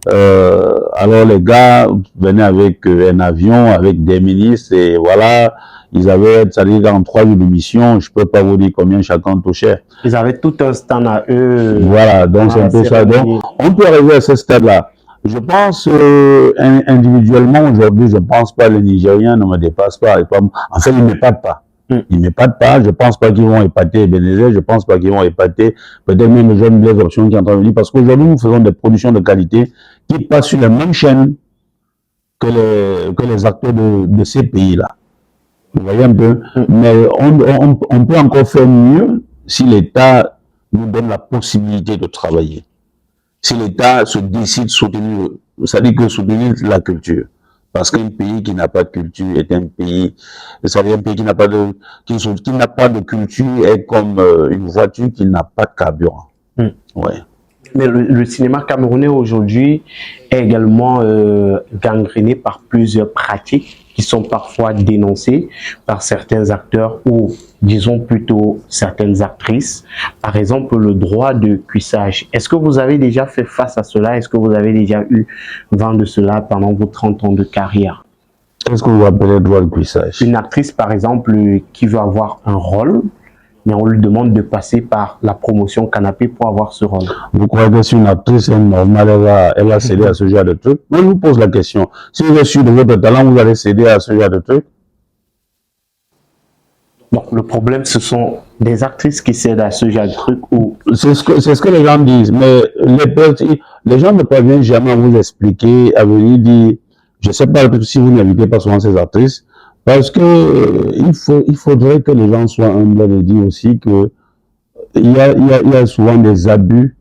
alors les gars venaient avec un avion, avec des ministres, et voilà, ils avaient, c'est-à-dire en 3 jours de mission, je peux pas vous dire combien chacun touchait. Ils avaient tout un stand à eux. Voilà, donc c'est un peu ça. Donc, on peut arriver à ce stade-là. Je pense, individuellement, aujourd'hui, je pense pas les Nigériens ne me dépassent pas. En fait, ils ne m'épatent pas. Ils ne m'épatent pas. Je pense pas qu'ils vont épater Benezet. Je pense pas qu'ils vont épater peut-être même les jeunes Blaise Options qui sont en train de venir. Parce qu'aujourd'hui, nous faisons des productions de qualité qui passent sur les mêmes chaînes que les acteurs de ces pays-là. Vous voyez un peu? Mais on peut encore faire mieux si l'État nous donne la possibilité de travailler. Si l'État se décide de soutenir, c'est-à-dire que soutenir la culture. Parce qu'un pays qui n'a pas de culture est un pays, c'est-à-dire un pays qui n'a pas de culture est comme une voiture qui n'a pas de carburant. Ouais. Mais le cinéma camerounais aujourd'hui est également gangréné par plusieurs pratiques qui sont parfois dénoncées par certains acteurs ou, disons plutôt, certaines actrices. Par exemple, le droit de cuissage. Est-ce que vous avez déjà fait face à cela? Est-ce que vous avez déjà eu vent de cela pendant vos 30 ans de carrière? Qu'est-ce que vous appelez le droit de cuissage? Une actrice, par exemple, qui veut avoir un rôle, mais on lui demande de passer par la promotion Canapé pour avoir ce rôle. Vous croyez que si une actrice est normale, elle va céder à ce genre de truc? Moi, je vous pose la question. Si vous êtes sûr de votre talent, vous allez céder à ce genre de truc? Donc, le problème, ce sont des actrices qui cèdent à ce genre de truc ou... C'est ce que les gens disent, mais les gens ne parviennent jamais à vous expliquer, à venir dire, Je ne sais pas si vous n'invitez pas souvent ces actrices, parce que il faudrait que les gens soient humbles et dire aussi que il y a souvent des abus,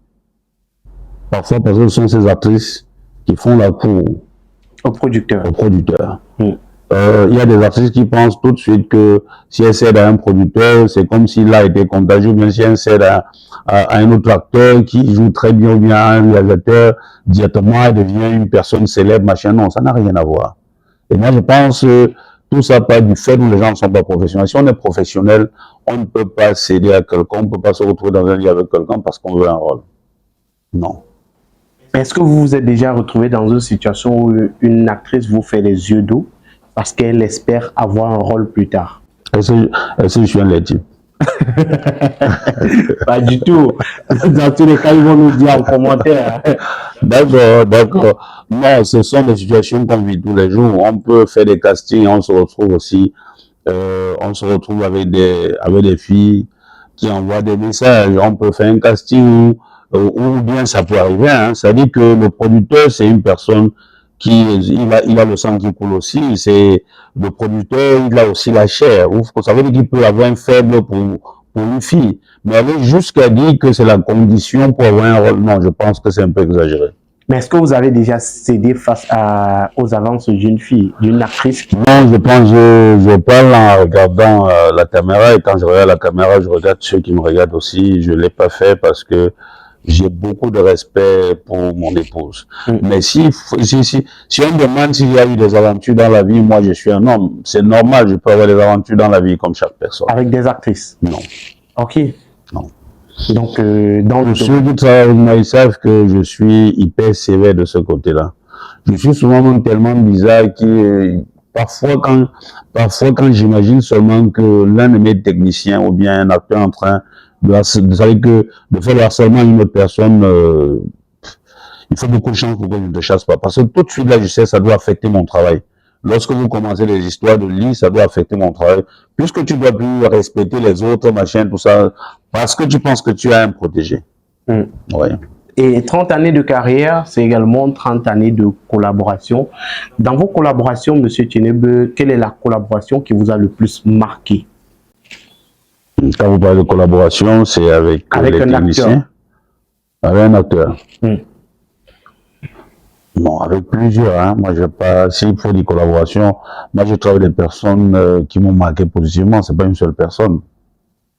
parfois parce que ce sont ces actrices qui font la cour Au producteur. au producteur. Mm. Il y a des artistes qui pensent tout de suite que si elle cède à un producteur, c'est comme s'il a été contagieux, bien si elle cède à un autre acteur qui joue très bien ou bien à un réalisateur, directement elle devient une personne célèbre, machin. Non, ça n'a rien à voir. Et moi, je pense tout ça part du fait où les gens ne sont pas professionnels. Si on est professionnel, on ne peut pas céder à quelqu'un, on ne peut pas se retrouver dans un lit avec quelqu'un parce qu'on veut un rôle. Non. Est-ce que vous vous êtes déjà retrouvé dans une situation où une actrice vous fait les yeux doux parce qu'elle espère avoir un rôle plus tard? Est-ce que je suis un laitier? Pas du tout. Dans tous les cas, ils vont nous dire en commentaire. D'accord. Non, ce sont des situations qu'on vit tous les jours. On peut faire des castings, on se retrouve aussi, on se retrouve avec des filles qui envoient des messages. On peut faire un casting ou bien ça peut arriver, hein. Ça dit que le producteur, c'est une personne il a le sang qui coule aussi. C'est le producteur, il a aussi la chair. Ça veut dire qu'il peut avoir un faible pour une fille. Mais aller jusqu'à dire que c'est la condition pour avoir un rôle, non, je pense que c'est un peu exagéré. Mais est-ce que vous avez déjà cédé face aux avances d'une fille, d'une actrice? Non, je pense, je parle en regardant la caméra, et quand je regarde la caméra, je regarde ceux qui me regardent aussi. Je l'ai pas fait parce que j'ai beaucoup de respect pour mon épouse. Mais si on me demande s'il y a eu des aventures dans la vie, moi je suis un homme. C'est normal, je peux avoir des aventures dans la vie comme chaque personne. Avec des actrices? Non. Ok. Non. Donc, dans ceux qui travaillent avec moi, ils savent que je suis hyper sévère de ce côté-là. Je suis souvent même tellement bizarre que parfois quand j'imagine seulement que l'un de mes techniciens ou bien un acteur en train de faire le harcèlement à une autre personne, il faut beaucoup de chance pour que je ne te chasse pas. Parce que tout de suite là, je sais, ça doit affecter mon travail. Lorsque vous commencez les histoires de lit, ça doit affecter mon travail. Puisque tu dois plus respecter les autres, machin, tout ça, parce que tu penses que tu as un protégé. Ouais. Et 30 années de carrière, c'est également 30 années de collaboration. Dans vos collaborations, Monsieur Tienebe, quelle est la collaboration qui vous a le plus marqué? Quand vous parlez de collaboration, c'est avec les techniciens. Avec un acteur. Non, avec plusieurs. Hein. Moi, j'ai pas. S'il faut des collaborations, moi, je travaille avec des personnes qui m'ont marqué positivement. C'est pas une seule personne.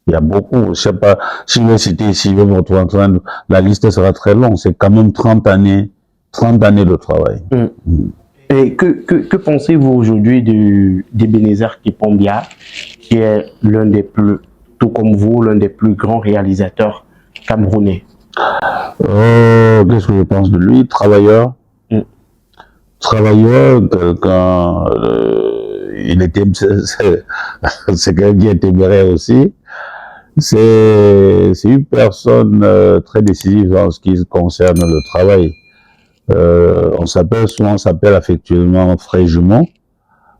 Il y a beaucoup. Je sais pas. Si je vais citer ici, je vais me retrouver en train de. La liste sera très longue. C'est quand même 30 années de travail. Et que pensez-vous aujourd'hui d'Ebenezer Kipombia, qui est l'un des plus, tout comme vous, l'un des plus grands réalisateurs camerounais? Qu'est-ce que je pense de lui? Travailleur. Travailleur, quelqu'un, il était, c'est quelqu'un qui est téméraire aussi. C'est une personne très décisive en ce qui concerne le travail. On s'appelle affectueusement frère jumeau,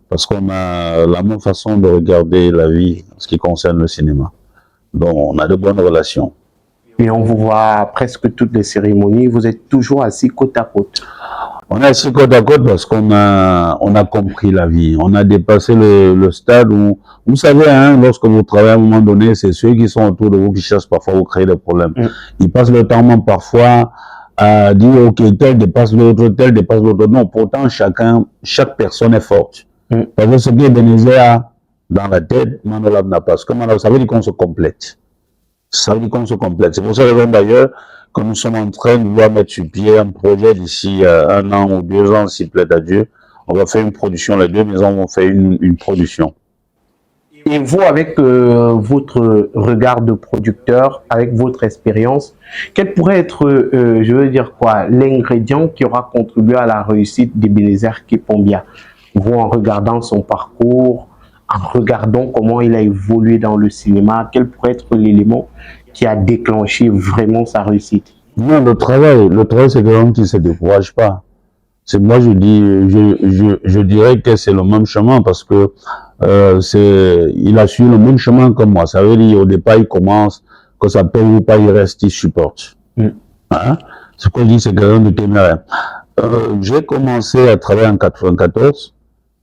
parce qu'on a la même façon de regarder la vie en ce qui concerne le cinéma. Donc, on a de bonnes relations. Et on vous voit à presque toutes les cérémonies, vous êtes toujours assis côte à côte. On est assis côte à côte parce qu'on a compris la vie. On a dépassé le stade où, vous savez, hein, lorsque vous travaillez à un moment donné, c'est ceux qui sont autour de vous qui cherchent parfois à vous créer des problèmes. Ils passent le temps même parfois à dire, ok, tel dépasse l'autre, tel dépasse l'autre. Non, pourtant, chaque personne est forte. Parce que ce qui est Ebenezer a dans la tête, Manolab n'a pas. Parce que Manolab, ça veut dire qu'on se complète. Ça veut dire qu'on se complète. C'est pour cette raison d'ailleurs que nous sommes en train de vouloir mettre sur pied un projet d'ici 1 an ou 2 ans, s'il plaît à Dieu. On va faire une production, les deux maisons vont faire une production. Et vous, avec votre regard de producteur, avec votre expérience, quel pourrait être, je veux dire quoi, l'ingrédient qui aura contribué à la réussite d'Ebenezer Kipombia? Vous, en regardant son parcours, en regardant comment il a évolué dans le cinéma, quel pourrait être l'élément qui a déclenché vraiment sa réussite? Non, le travail, c'est quelqu'un qui ne se décourage pas. C'est moi, je dirais que c'est le même chemin parce que il a suivi le même chemin que moi. Ça veut dire au départ, il commence, que ça paye ou pas, il reste, il supporte. Hein? Ce qu'on dit, c'est quelqu'un de téméraire. J'ai commencé à travailler en 94,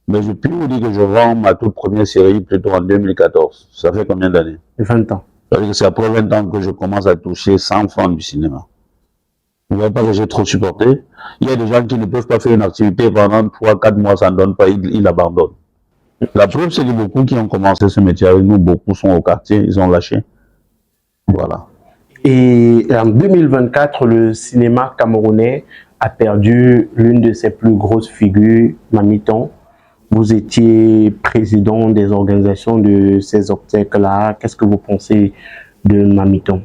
mais je peux vous dire que je vends ma toute première série plutôt en 2014. Ça fait combien d'années? 20 ans. C'est après 20 ans que je commence à toucher 100 francs du cinéma. Vous ne voyez pas que j'ai trop supporté. Il y a des gens qui ne peuvent pas faire une activité pendant 3-4 mois, ça ne donne pas, ils abandonnent. La preuve, c'est que beaucoup qui ont commencé ce métier avec nous, beaucoup sont au quartier, ils ont lâché. Voilà. Et en 2024, le cinéma camerounais a perdu l'une de ses plus grosses figures, Mamiton. Vous étiez président des organisations de ces obsèques-là. Qu'est-ce que vous pensez de Mamiton?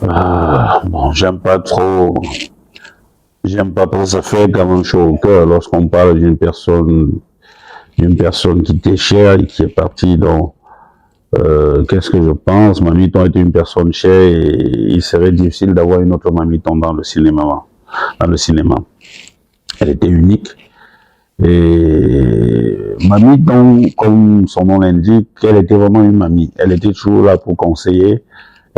Bon, j'aime pas trop, ça fait quand même chaud au cœur lorsqu'on parle d'une personne qui était chère et qui est partie dans, qu'est-ce que je pense? Mamiton était une personne chère et il serait difficile d'avoir une autre Mamiton dans le cinéma. Elle était unique. Et Mamiton, comme son nom l'indique, elle était vraiment une mamie. Elle était toujours là pour conseiller.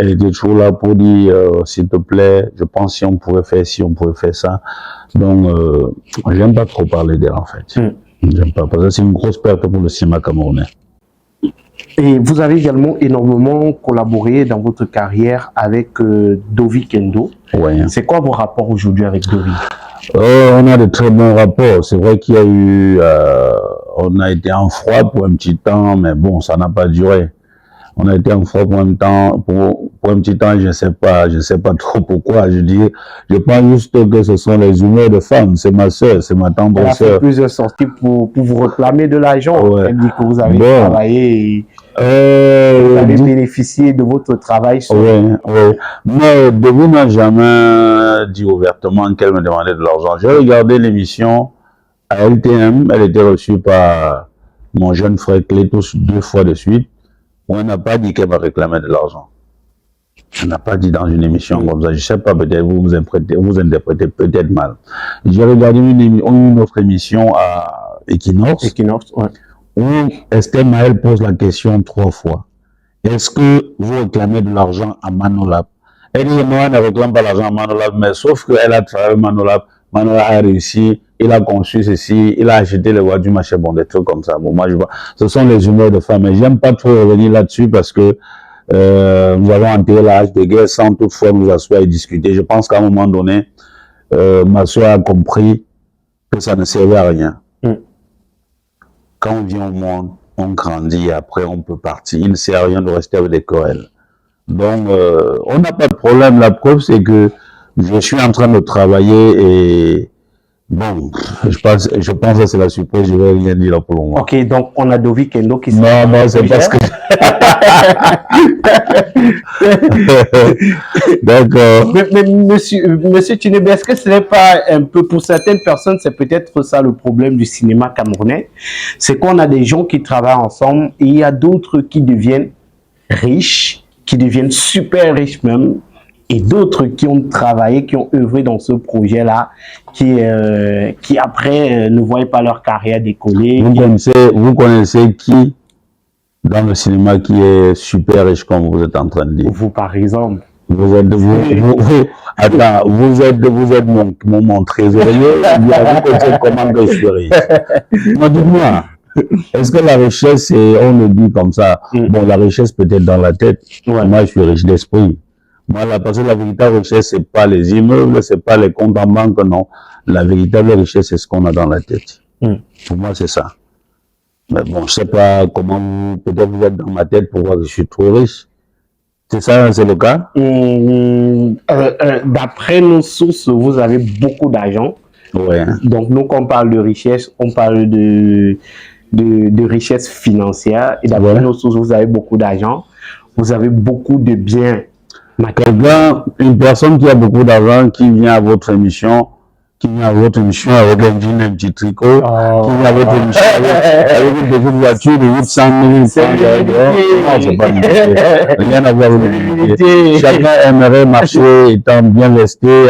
Elle était toujours là pour dire, s'il te plaît, je pense si on pouvait faire ça. Donc, j'aime pas trop parler d'elle en fait. J'aime pas, parce que c'est une grosse perte pour le cinéma camerounais. Et vous avez également énormément collaboré dans votre carrière avec Dovi Kendo. Ouais. C'est quoi vos rapports aujourd'hui avec Dovi? On a de très bons rapports. C'est vrai qu'il y a eu, on a été en froid pour un petit temps, mais bon, ça n'a pas duré. On a été en froid pour un temps, pour un petit temps, je sais pas trop pourquoi. Je pense juste que ce sont les humeurs de femmes. C'est ma sœur, c'est ma tendre sœur. Elle a fait sœur. plusieurs sorties pour vous réclamer de l'argent. Ouais. Elle dit que vous avez travaillé et vous avez bénéficié de votre travail. Oui. Mais Devi n'a jamais dit ouvertement qu'elle me demandait de l'argent. J'ai regardé l'émission à LTM. Elle était reçue par mon jeune frère Clétos 2 fois de suite. On n'a pas dit qu'elle m'a réclamé de l'argent. On n'a pas dit dans une émission comme ça. Je sais pas, peut-être vous interprétez peut-être mal. J'ai regardé une autre émission à Equinox. Ouais. Où Esther Maël pose la question 3 fois. Est-ce que vous réclamez de l'argent à Manolab? Elle dit, moi, elle ne réclame pas l'argent à Manolab, mais sauf qu'elle a travaillé avec Manolab. Manolab a réussi, il a conçu ceci, il a acheté les voitures, machin, bon, des trucs comme ça. Bon, moi, je vois, ce sont les humeurs de femmes. Mais j'aime pas trop revenir là-dessus parce que nous avons enterré l'âge de guerre sans toutefois nous asseoir et discuter. Je pense qu'à un moment donné, ma soeur a compris que ça ne servait à rien. Quand on vient au monde, on grandit et après on peut partir. Il ne sert à rien de rester avec des querelles. Donc, on n'a pas de problème. La preuve, c'est que je suis en train de travailler et bon, je pense que c'est la surprise, je vais rien dire là pour le moment. Ok, donc on a Dovi Kendo qui Non, c'est parce que... D'accord. Mais monsieur Tinebe, est-ce que ce n'est pas un peu, pour certaines personnes, c'est peut-être ça le problème du cinéma camerounais, c'est qu'on a des gens qui travaillent ensemble et il y a d'autres qui deviennent riches, qui deviennent super riches même, et d'autres qui ont travaillé, qui ont œuvré dans ce projet-là, qui après ne voient pas leur carrière décoller. Vous connaissez qui dans le cinéma qui est super riche comme vous êtes en train de dire? Vous, par exemple. Vous êtes mon trésorier, vous connaissez comment que je suis riche. Moi, dites-moi, est-ce que la richesse, on le dit comme ça, bon, la richesse peut être dans la tête, moi je suis riche d'esprit. Voilà, parce que la véritable richesse, c'est pas les immeubles, c'est pas les comptes en banque, non. La véritable richesse, c'est ce qu'on a dans la tête. Pour moi, c'est ça. Mais bon, je sais pas comment peut-être vous êtes dans ma tête pour voir que je suis trop riche. C'est ça, c'est le cas? D'après nos sources, vous avez beaucoup d'argent. Ouais. Donc, nous, quand on parle de richesse, on parle de richesse financière. Et d'après nos sources, vous avez beaucoup d'argent. Vous avez beaucoup de biens. Une personne qui a beaucoup d'argent, qui vient à votre émission, avec un petit tricot, qui vient à votre émission avec une petite voiture de 800 000 francs. Non, c'est pas limité. Rien à voir avec limité. Chacun aimerait marcher étant bien vesté,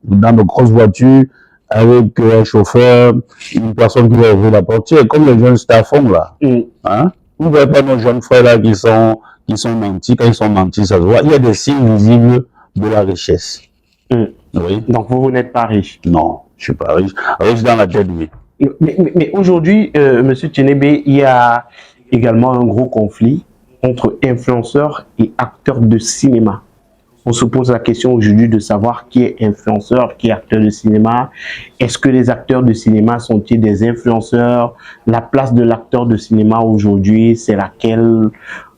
dans de grosses voitures, avec un chauffeur, une personne qui va ouvrir la portière, comme les jeunes stars font là. Hein? Vous ne voyez pas nos jeunes frères là qui sont nantis, quand ils sont nantis, ça se voit. Il y a des signes visibles de la richesse. Oui. Donc, vous n'êtes pas riche. Non, je suis pas riche. Riche dans la tête, oui. Mais aujourd'hui, Monsieur Tchénébé, il y a également un gros conflit entre influenceurs et acteurs de cinéma. On se pose la question aujourd'hui de savoir qui est influenceur, qui est acteur de cinéma. Est-ce que les acteurs de cinéma sont-ils des influenceurs? La place de l'acteur de cinéma aujourd'hui, c'est laquelle?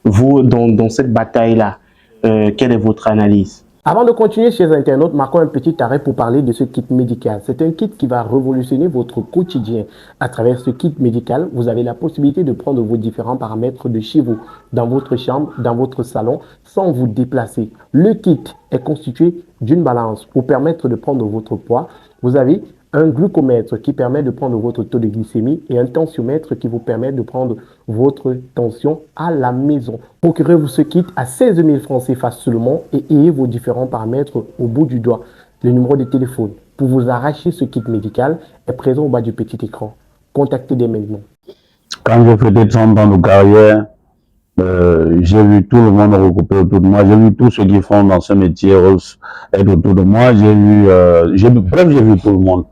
Vous, dans cette bataille-là, quelle est votre analyse? Avant de continuer, chers internautes, marquons un petit arrêt pour parler de ce kit médical. C'est un kit qui va révolutionner votre quotidien. À travers ce kit médical, vous avez la possibilité de prendre vos différents paramètres de chez vous, dans votre chambre, dans votre salon, sans vous déplacer. Le kit est constitué d'une balance pour permettre de prendre votre poids. Vous avez un glucomètre qui permet de prendre votre taux de glycémie et un tensiomètre qui vous permet de prendre votre tension à la maison. Procurez-vous ce kit à 16 000 francs CFA seulement et ayez vos différents paramètres au bout du doigt. Le numéro de téléphone pour vous arracher ce kit médical est présent au bas du petit écran. Contactez dès maintenant. Quand j'ai fait des 30 ans de carrière, j'ai vu tout le monde recoupé autour de moi. J'ai vu tous ceux qui font dans ce métier être autour de moi. J'ai vu tout le monde.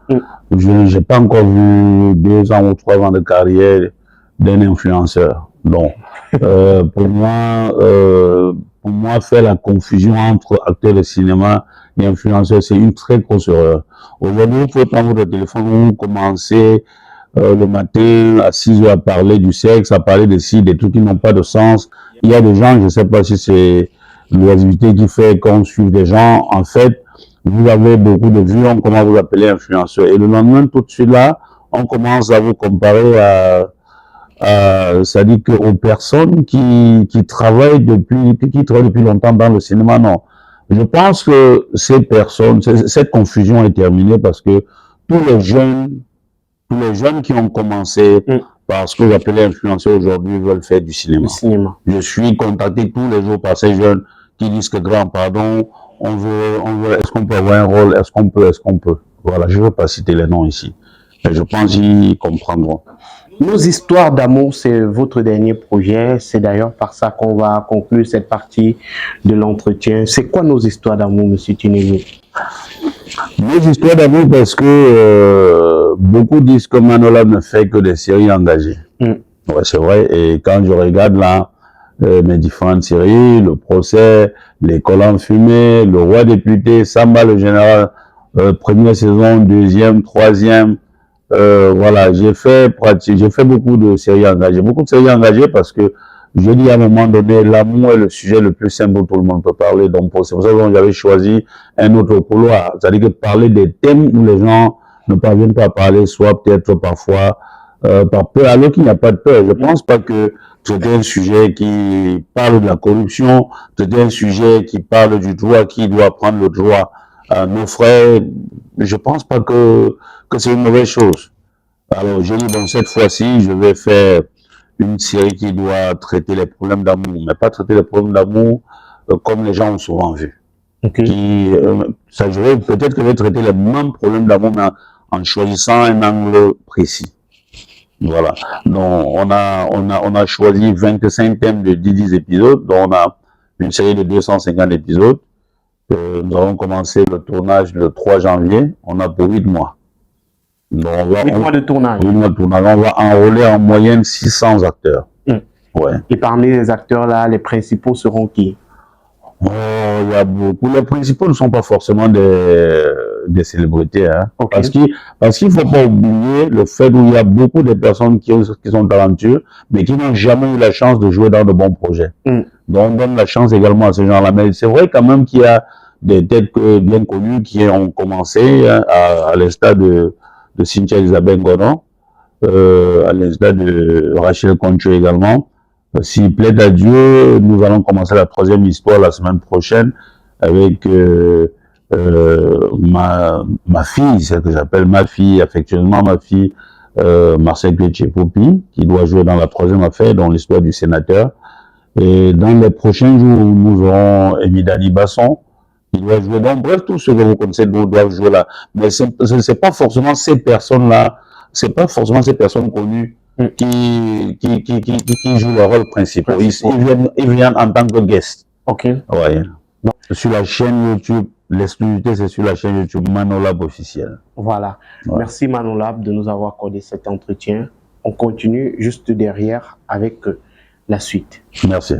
Je n'ai pas encore vu 2 ans ou 3 ans de carrière d'un influenceur. Donc, pour moi, faire la confusion entre acteur de cinéma et influenceur, c'est une très grosse erreur. Aujourd'hui, vous pouvez prendre votre téléphone, vous commencez le matin à 6 heures à parler du sexe, à parler de ci, des trucs qui n'ont pas de sens. Il y a des gens, je ne sais pas si c'est l'oisiveté qui fait qu'on suive des gens. En fait, vous avez beaucoup de vues, on commence à vous appeler influenceur. Et le lendemain, tout de suite là, on commence à vous comparer c'est-à-dire aux personnes qui travaillent depuis longtemps dans le cinéma. Non. Je pense que cette confusion est terminée parce que tous les jeunes qui ont commencé par ce que j'appelais influenceurs aujourd'hui veulent faire du cinéma. Je suis contacté tous les jours par ces jeunes qui disent que grand pardon, on veut, est-ce qu'on peut avoir un rôle, est-ce qu'on peut. Voilà, je ne veux pas citer les noms ici. Mais je pense qu'ils comprendront. Nos histoires d'amour, c'est votre dernier projet. C'est d'ailleurs par ça qu'on va conclure cette partie de l'entretien. C'est quoi nos histoires d'amour, Monsieur Tchénébé? Nos histoires d'amour, parce que beaucoup disent que Manola ne fait que des séries engagées. Ouais, c'est vrai. Et quand je regarde là, mes différentes séries, le procès, l'école en fumée, le roi député, Samba le général, première saison, deuxième, troisième, voilà, j'ai fait beaucoup de séries engagées parce que je dis à un moment donné, l'amour est le sujet le plus simple dont tout le monde peut parler. Donc, c'est pour ça que j'avais choisi un autre couloir. C'est-à-dire que parler des thèmes où les gens ne parviennent pas à parler, soit peut-être parfois par peur, alors qu'il n'y a pas de peur. Je pense pas que c'était un sujet qui parle de la corruption, c'était un sujet qui parle du droit, qui doit prendre le droit à nos frères. Je pense pas que c'est une mauvaise chose. Alors, j'ai dit, bon, cette fois-ci, je vais faire une série qui doit traiter les problèmes d'amour, mais pas traiter les problèmes d'amour comme les gens ont souvent vu. Okay. Peut-être que je vais traiter les mêmes problèmes d'amour, mais en choisissant un angle précis. Voilà. Donc, on a choisi 25 thèmes de 10 épisodes, donc on a une série de 250 épisodes. Nous avons commencé le tournage le 3 janvier, on a pour 8 mois. Donc 8 mois de tournage. 8 mois de tournage. On va enrôler en moyenne 600 acteurs. Ouais. Et parmi les acteurs là, les principaux seront qui? Il y a beaucoup. Les principaux ne sont pas forcément des célébrités, hein. Okay. Parce qu'il faut pas oublier le fait où il y a beaucoup de personnes qui sont talentueuses, mais qui n'ont jamais eu la chance de jouer dans de bons projets. Donc on donne la chance également à ces gens-là. Mais c'est vrai quand même qu'il y a des têtes bien connues qui ont commencé, hein, à l'instar de Cynthia Elisabeth Godon, à l'instar de Rachel Concho également. S'il plaît à Dieu, nous allons commencer la 3e histoire la semaine prochaine avec ma fille, celle que j'appelle ma fille, affectueusement ma fille, Marcel Popi, qui doit jouer dans la 3e affaire, dans l'histoire du sénateur. Et dans les prochains jours, nous aurons Emidani Basson, qui doit jouer. Donc, bref, tous ceux que vous connaissez doivent jouer là. Mais c'est pas forcément ces personnes-là, c'est pas forcément ces personnes connues qui jouent le rôle principal. Ils viennent en tant que guest. Ok. Ouais. Donc, sur la chaîne YouTube l'exclusivité, c'est sur la chaîne YouTube Manolab officiel. Voilà. Ouais. Merci Manolab de nous avoir accordé cet entretien. On continue juste derrière avec la suite. Merci.